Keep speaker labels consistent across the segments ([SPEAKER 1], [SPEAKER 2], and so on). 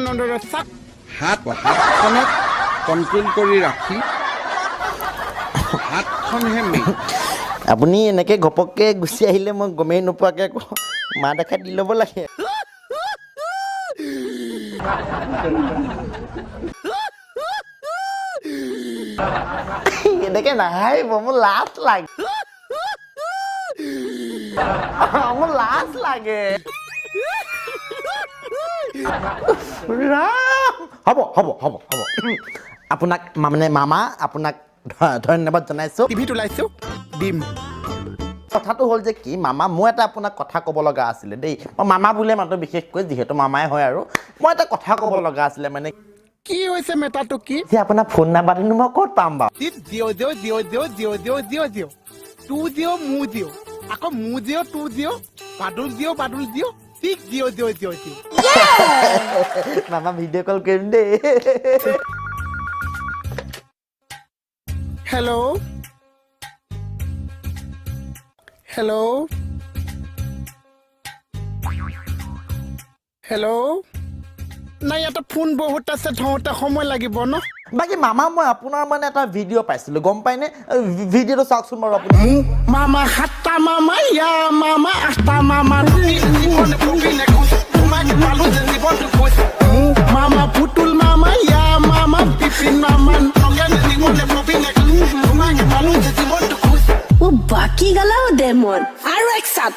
[SPEAKER 1] চাক
[SPEAKER 2] হাতখনক কণ্ট্ৰল কৰি ৰাখি হাতখনহে মেইন
[SPEAKER 3] আপুনি এনেকে ঘপককে গুচি আহিলে মই গমেই নোপোৱাকে আকৌ মা দেখা দি ল'ব লাগে এনেকে নাহাৰিব মোৰ লাজ লাগে মোৰ লাজ লাগে হ'ব হ'ব হ'ব হ'ব আপোনাক মানে মামা আপোনাক ধন্যবাদ জনাইছোঁ
[SPEAKER 1] টিভিত ওলাইছোঁ দিম
[SPEAKER 3] কথাটো হ'ল যে কি মামা মই এটা আপোনাক কথা ক'ব লগা আছিলে দেই মই মামা বুলিয়ে মাতো বিশেষকৈ যিহেতু মামাই হয় আৰু মই এটা কথা ক'ব লগা আছিলে মানে
[SPEAKER 1] কি হৈছে মেটাটো কি
[SPEAKER 3] যে আপোনাৰ ফোন নাম্বাৰটো মই ক'ত পাম বাৰু
[SPEAKER 1] 0000000 20 মু 0 আকৌ মু 0 20 বাদুল 0 600000
[SPEAKER 3] মামা ভিডিঅ' কল কৰিম দেই
[SPEAKER 1] হেল্ল' হেল্ল' হেল্ল' নাই ইয়াতে ফোন বহুত আছে ধৰোঁতে সময় লাগিব ন
[SPEAKER 3] বাকী মামা মই আপোনাৰ মানে এটা ভিডিঅ' পাইছিলোঁ গম পাইনে ভিডিঅ'টো চাওকচোন বাৰু আপুনি
[SPEAKER 1] মামা সাতটা মামা ইয়া মামা আঠটা মামা মামা পুতুল মামা ইয়া মামা পিপিন মামা
[SPEAKER 4] ও বাকি গালাও ডেমন আৰু একসাথ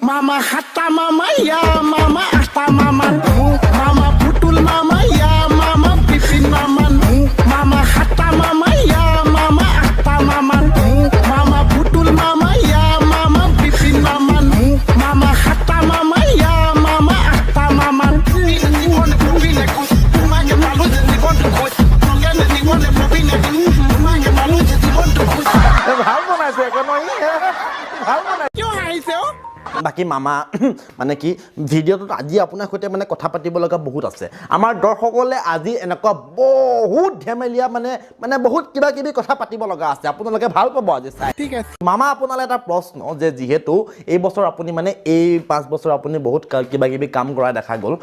[SPEAKER 1] মামা সাতটা মামা ইয়া মামা আঠটা মামা মামা পুতুল মামা ইয়া মামা পিপিন মামা মামা সাতটা মামা ইয়া মামা আঠটা মামা মামা পুতুল মামা ইয়া মামা পিপিন মামা মামা সাতটা মামা ইয়া মামা আঠটা মামা
[SPEAKER 3] ভাল বনাইছে একো নহয় ভাল বনাইছে
[SPEAKER 1] কিয় হাঁহিছে অ
[SPEAKER 3] বাকী মামা মানে কি ভিডিঅ'টোত আজি আপোনাৰ সৈতে মানে কথা পাতিব লগা বহুত আছে আমাৰ দৰ্শকসকলে আজি এনেকুৱা বহুত ধেমেলীয়া মানে বহুত কিবা কিবি কথা পাতিব লগা আছে আপোনালোকে ভাল পাব আজি চাই
[SPEAKER 1] ঠিক আছে
[SPEAKER 3] মামা আপোনালৈ এটা প্ৰশ্ন যে যিহেতু এই বছৰ আপুনি মানে এই 5 বছৰ আপুনি বহুত কিবা কিবি কাম কৰা দেখা গ'ল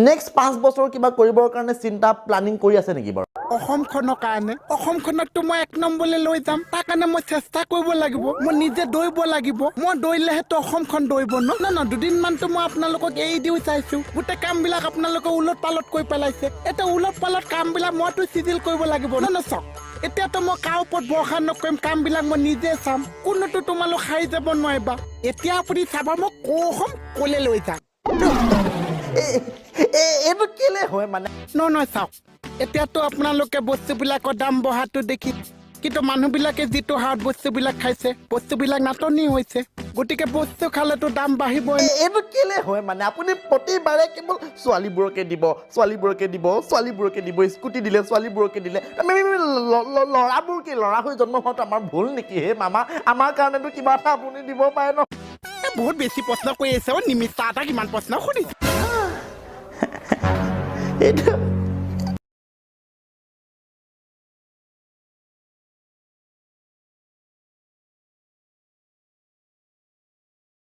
[SPEAKER 3] নেক্সট 5 বছৰ কিবা কৰিবৰ কাৰণে চিন্তা প্লানিং কৰি আছে নেকি বাৰু
[SPEAKER 1] অসমখনৰ কাৰণে অসমখনকতো মই 1 নম্বৰলৈ লৈ যাম তাৰ কাৰণে মই চেষ্টা কৰিব লাগিব মই নিজে দৌৰিব লাগিব মই দৌৰিলেহেতো অসমখন দৌৰিব ন দুদিনমানতো মই আপোনালোকক এৰি দিও চাইছো গোটেই কামবিলাক আপোনালোকে উলট পালট কৰি পেলাইছে এটা উলট পালট কামবিলাক মইতো চিজিল কৰিব লাগিব ন চাওক এতিয়াতো মই কাৰ ওপৰত ভৰসা নকৰিম কামবিলাক মই নিজে চাম কোনোতো তোমালোক হাৰি যাব নোৱাৰিবা এতিয়া আপুনি চাব মই কখন কলে লৈ যাম
[SPEAKER 3] এইটো কেলে হয় মানে
[SPEAKER 1] নহয় চাওক এতিয়াতো আপোনালোকে বস্তুবিলাকৰ দাম বঢ়াটো দেখি কিন্তু মানুহবিলাকে যিটো হাৰত বস্তুবিলাক খাইছে বস্তুবিলাক নাটনি হৈছে গতিকে বস্তু খালেতো দাম বাঢ়িবই
[SPEAKER 3] এইটো কেলে হয় মানে আপুনি প্ৰতিবাৰে কেৱল ছোৱালীবোৰকে দিব স্কুটি দিলে ছোৱালীবোৰকে দিলে ল'ৰাবোৰ কি ল'ৰা হৈ জন্ম হোৱাটো আমাৰ ভুল নেকি হে মামা আমাৰ কাৰণেতো কিবা এটা আপুনি দিব পাৰে ন
[SPEAKER 1] বহুত বেছি প্ৰশ্ন কৰি আছে নিমিত্তা এটা কিমান প্ৰশ্ন সুধিছে
[SPEAKER 3] এইটো